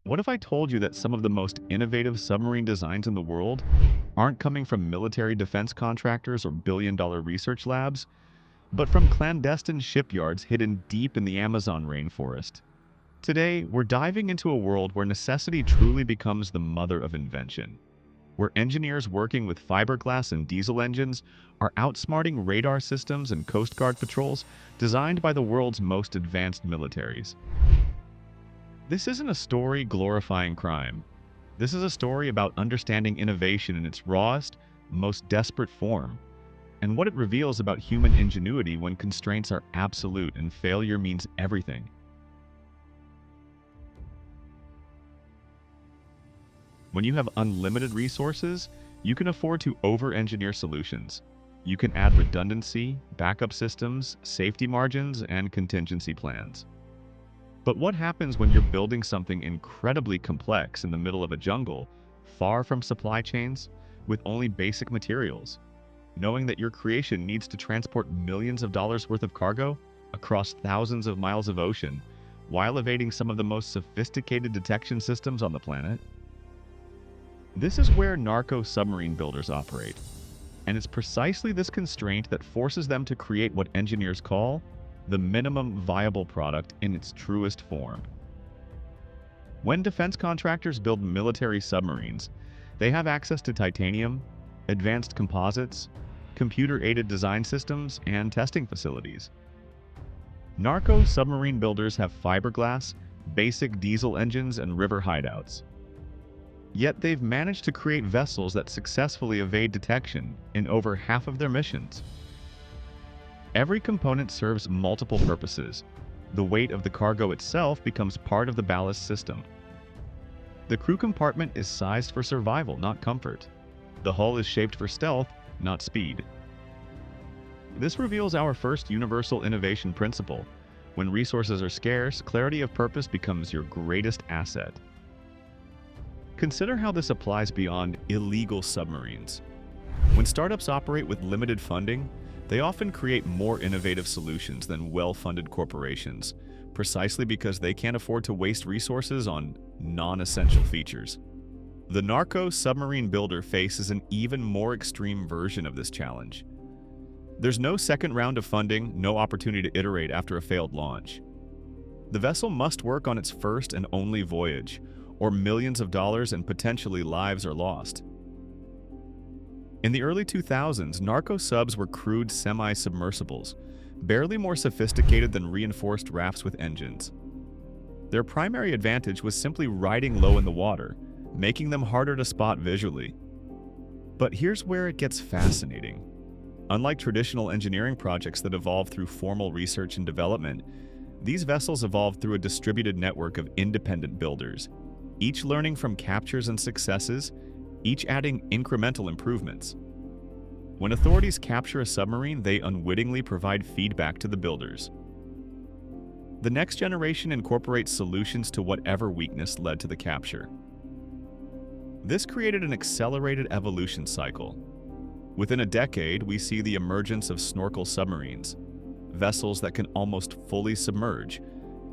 What if I told you that some of the most innovative submarine designs in the world aren't coming from military defense contractors or billion-dollar research labs, but from clandestine shipyards hidden deep in the Amazon rainforest? Today, we're diving into a world where necessity truly becomes the mother of invention, where engineers working with fiberglass and diesel engines are outsmarting radar systems and Coast Guard patrols designed by the world's most advanced militaries. This isn't a story glorifying crime. This is a story about understanding innovation in its rawest, most desperate form, and what it reveals about human ingenuity when constraints are absolute and failure means everything. When you have unlimited resources, you can afford to over-engineer solutions. You can add redundancy, backup systems, safety margins, and contingency plans. But what happens when you're building something incredibly complex in the middle of a jungle, far from supply chains, with only basic materials, knowing that your creation needs to transport millions of dollars worth of cargo across thousands of miles of ocean, while evading some of the most sophisticated detection systems on the planet? This is where narco submarine builders operate, and it's precisely this constraint that forces them to create what engineers call the minimum viable product in its truest form. When defense contractors build military submarines, they have access to titanium, advanced composites, computer-aided design systems, and testing facilities. Narco submarine builders have fiberglass, basic diesel engines, and river hideouts. Yet they've managed to create vessels that successfully evade detection in over half of their missions. Every component serves multiple purposes. The weight of the cargo itself becomes part of the ballast system. The crew compartment is sized for survival, not comfort. The hull is shaped for stealth, not speed. This reveals our first universal innovation principle. When resources are scarce, clarity of purpose becomes your greatest asset. Consider how this applies beyond illegal submarines. When startups operate with limited funding, they often create more innovative solutions than well-funded corporations, precisely because they can't afford to waste resources on non-essential features. The narco submarine builder faces an even more extreme version of this challenge. There's no second round of funding, no opportunity to iterate after a failed launch. The vessel must work on its first and only voyage, or millions of dollars and potentially lives are lost. In the early 2000s, narco subs were crude semi-submersibles, barely more sophisticated than reinforced rafts with engines. Their primary advantage was simply riding low in the water, making them harder to spot visually. But here's where it gets fascinating. Unlike traditional engineering projects that evolve through formal research and development, these vessels evolved through a distributed network of independent builders, each learning from captures and successes, each adding incremental improvements. When authorities capture a submarine, they unwittingly provide feedback to the builders. The next generation incorporates solutions to whatever weakness led to the capture. This created an accelerated evolution cycle. Within a decade, we see the emergence of snorkel submarines, vessels that can almost fully submerge,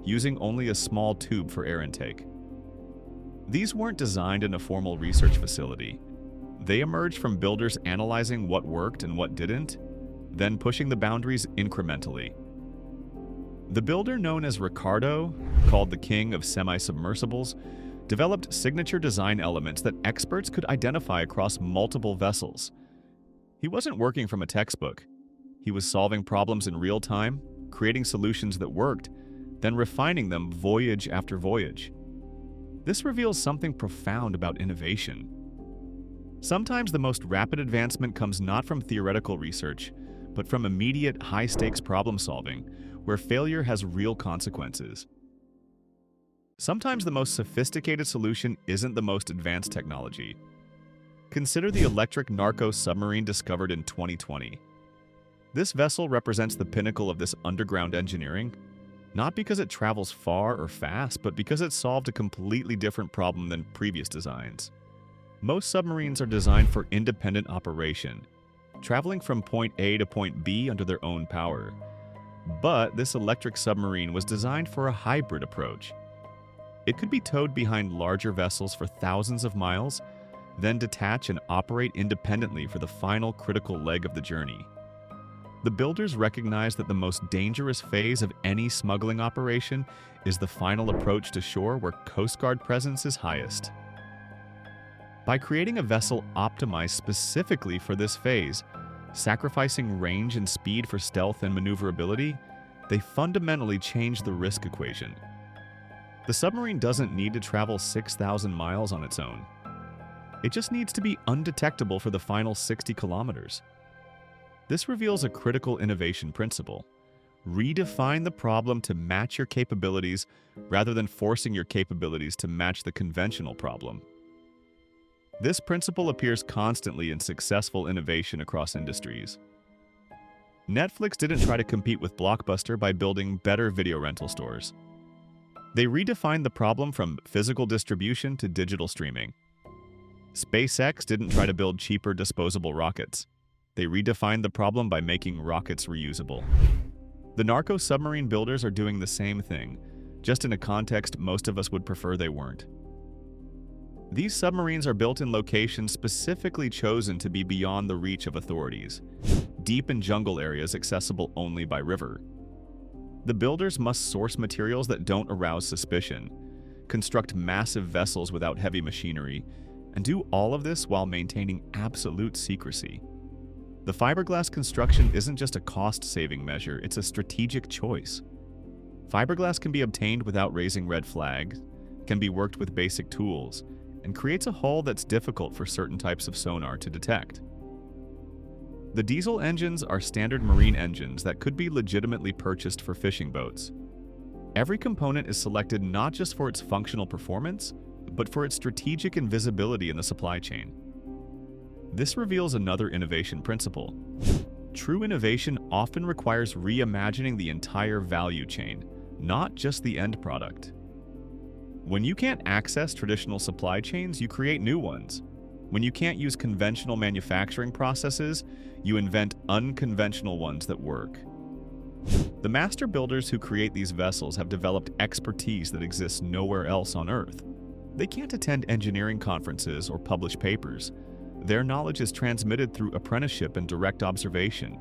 using only a small tube for air intake. These weren't designed in a formal research facility. They emerged from builders analyzing what worked and what didn't, then pushing the boundaries incrementally. The builder known as Ricardo, called the king of semi-submersibles, developed signature design elements that experts could identify across multiple vessels. He wasn't working from a textbook. He was solving problems in real time, creating solutions that worked, then refining them voyage after voyage. This reveals something profound about innovation. Sometimes the most rapid advancement comes not from theoretical research, but from immediate, high-stakes problem-solving, where failure has real consequences. Sometimes the most sophisticated solution isn't the most advanced technology. Consider the electric narco submarine discovered in 2020. This vessel represents the pinnacle of this underground engineering, not because it travels far or fast, but because it solved a completely different problem than previous designs. Most submarines are designed for independent operation, traveling from point A to point B under their own power. But this electric submarine was designed for a hybrid approach. It could be towed behind larger vessels for thousands of miles, then detach and operate independently for the final critical leg of the journey. The builders recognize that the most dangerous phase of any smuggling operation is the final approach to shore where Coast Guard presence is highest. By creating a vessel optimized specifically for this phase, sacrificing range and speed for stealth and maneuverability, they fundamentally change the risk equation. The submarine doesn't need to travel 6,000 miles on its own. It just needs to be undetectable for the final 60 kilometers. This reveals a critical innovation principle. Redefine the problem to match your capabilities rather than forcing your capabilities to match the conventional problem. This principle appears constantly in successful innovation across industries. Netflix didn't try to compete with Blockbuster by building better video rental stores. They redefined the problem from physical distribution to digital streaming. SpaceX didn't try to build cheaper disposable rockets. They redefined the problem by making rockets reusable. The Narco Submarine builders are doing the same thing, just in a context most of us would prefer they weren't. These submarines are built in locations specifically chosen to be beyond the reach of authorities, deep in jungle areas accessible only by river. The builders must source materials that don't arouse suspicion, construct massive vessels without heavy machinery, and do all of this while maintaining absolute secrecy. The fiberglass construction isn't just a cost-saving measure, it's a strategic choice. Fiberglass can be obtained without raising red flags, can be worked with basic tools, and creates a hull that's difficult for certain types of sonar to detect. The diesel engines are standard marine engines that could be legitimately purchased for fishing boats. Every component is selected not just for its functional performance, but for its strategic invisibility in the supply chain. This reveals another innovation principle. True innovation often requires reimagining the entire value chain, not just the end product. When you can't access traditional supply chains, you create new ones. When you can't use conventional manufacturing processes, you invent unconventional ones that work. The master builders who create these vessels have developed expertise that exists nowhere else on Earth. They can't attend engineering conferences or publish papers. Their knowledge is transmitted through apprenticeship and direct observation.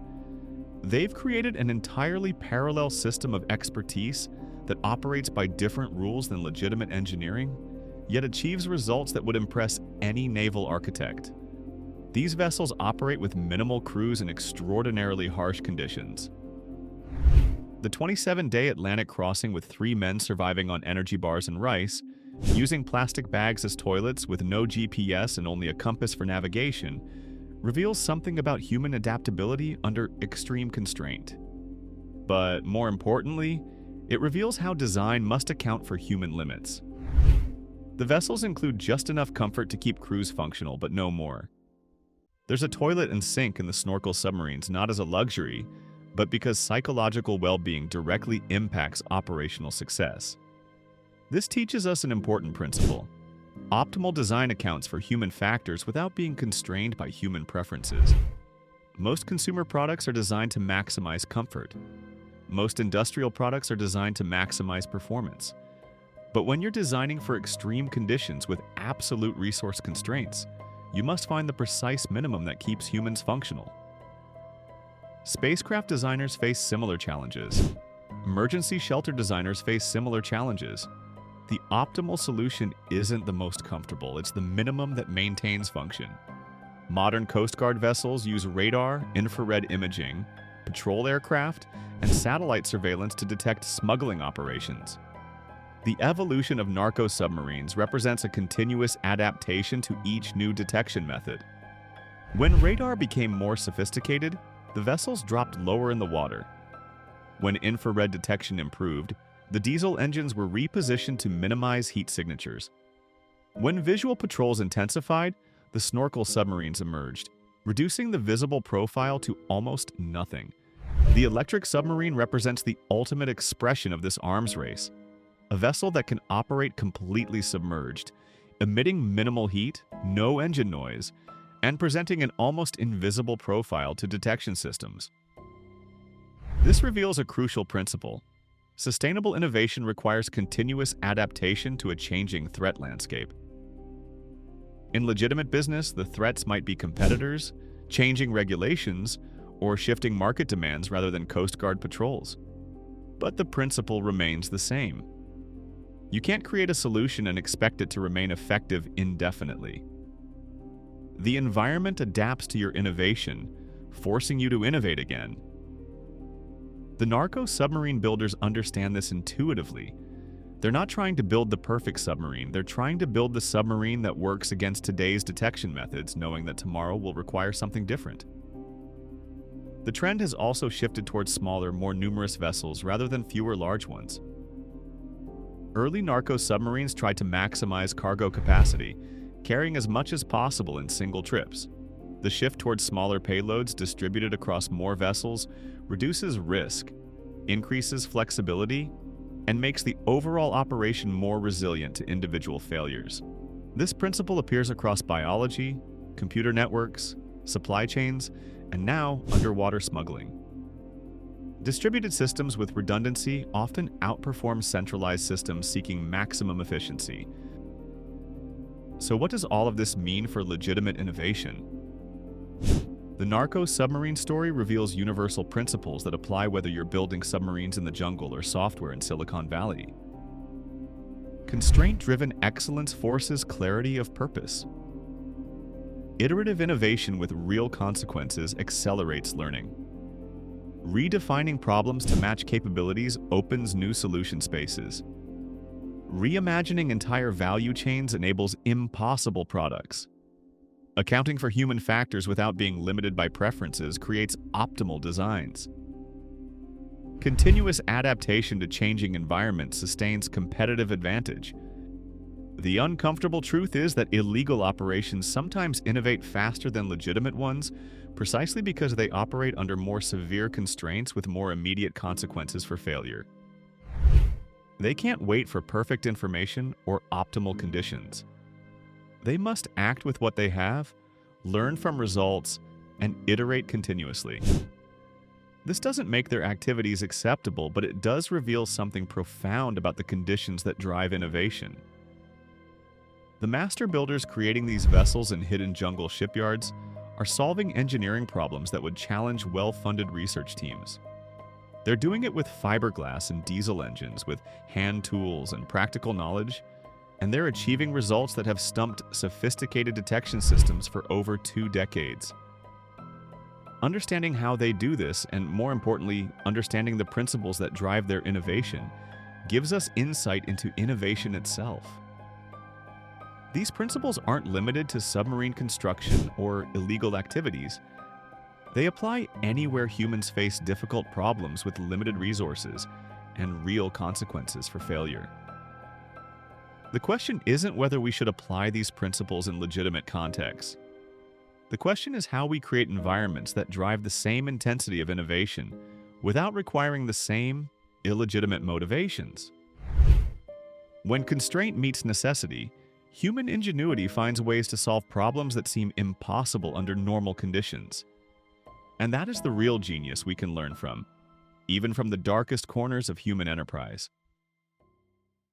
They've created an entirely parallel system of expertise that operates by different rules than legitimate engineering, yet achieves results that would impress any naval architect. These vessels operate with minimal crews in extraordinarily harsh conditions. The 27-day Atlantic crossing with 3 men surviving on energy bars and rice, using plastic bags as toilets with no GPS and only a compass for navigation, reveals something about human adaptability under extreme constraint. But more importantly, it reveals how design must account for human limits. The vessels include just enough comfort to keep crews functional, but no more. There's a toilet and sink in the snorkel submarines not as a luxury, but because psychological well-being directly impacts operational success. This teaches us an important principle. Optimal design accounts for human factors without being constrained by human preferences. Most consumer products are designed to maximize comfort. Most industrial products are designed to maximize performance. But when you're designing for extreme conditions with absolute resource constraints, you must find the precise minimum that keeps humans functional. Spacecraft designers face similar challenges. Emergency shelter designers face similar challenges. The optimal solution isn't the most comfortable, it's the minimum that maintains function. Modern Coast Guard vessels use radar, infrared imaging, patrol aircraft, and satellite surveillance to detect smuggling operations. The evolution of narco submarines represents a continuous adaptation to each new detection method. When radar became more sophisticated, the vessels dropped lower in the water. When infrared detection improved, the diesel engines were repositioned to minimize heat signatures. When visual patrols intensified, the snorkel submarines emerged, reducing the visible profile to almost nothing. The electric submarine represents the ultimate expression of this arms race. A vessel that can operate completely submerged, emitting minimal heat, no engine noise, and presenting an almost invisible profile to detection systems. This reveals a crucial principle. Sustainable innovation requires continuous adaptation to a changing threat landscape. In legitimate business, the threats might be competitors, changing regulations, or shifting market demands rather than Coast Guard patrols. But the principle remains the same. You can't create a solution and expect it to remain effective indefinitely. The environment adapts to your innovation, forcing you to innovate again. The Narco submarine builders understand this intuitively. They're not trying to build the perfect submarine, they're trying to build the submarine that works against today's detection methods, knowing that tomorrow will require something different. The trend has also shifted towards smaller, more numerous vessels rather than fewer large ones. Early Narco submarines tried to maximize cargo capacity, carrying as much as possible in single trips. The shift towards smaller payloads distributed across more vessels reduces risk, increases flexibility, and makes the overall operation more resilient to individual failures. This principle appears across biology, computer networks, supply chains, and now underwater smuggling. Distributed systems with redundancy often outperform centralized systems seeking maximum efficiency. So what does all of this mean for legitimate innovation? The Narco submarine story reveals universal principles that apply whether you're building submarines in the jungle or software in Silicon Valley. Constraint-driven excellence forces clarity of purpose. Iterative innovation with real consequences accelerates learning. Redefining problems to match capabilities opens new solution spaces. Reimagining entire value chains enables impossible products. Accounting for human factors without being limited by preferences creates optimal designs. Continuous adaptation to changing environments sustains competitive advantage. The uncomfortable truth is that illegal operations sometimes innovate faster than legitimate ones, precisely because they operate under more severe constraints with more immediate consequences for failure. They can't wait for perfect information or optimal conditions. They must act with what they have, learn from results, and iterate continuously. This doesn't make their activities acceptable, but it does reveal something profound about the conditions that drive innovation. The master builders creating these vessels in hidden jungle shipyards are solving engineering problems that would challenge well-funded research teams. They're doing it with fiberglass and diesel engines, with hand tools and practical knowledge, and they're achieving results that have stumped sophisticated detection systems for over 2 decades. Understanding how they do this, and more importantly, understanding the principles that drive their innovation, gives us insight into innovation itself. These principles aren't limited to submarine construction or illegal activities. They apply anywhere humans face difficult problems with limited resources and real consequences for failure. The question isn't whether we should apply these principles in legitimate contexts. The question is how we create environments that drive the same intensity of innovation without requiring the same illegitimate motivations. When constraint meets necessity, human ingenuity finds ways to solve problems that seem impossible under normal conditions. And that is the real genius we can learn from, even from the darkest corners of human enterprise.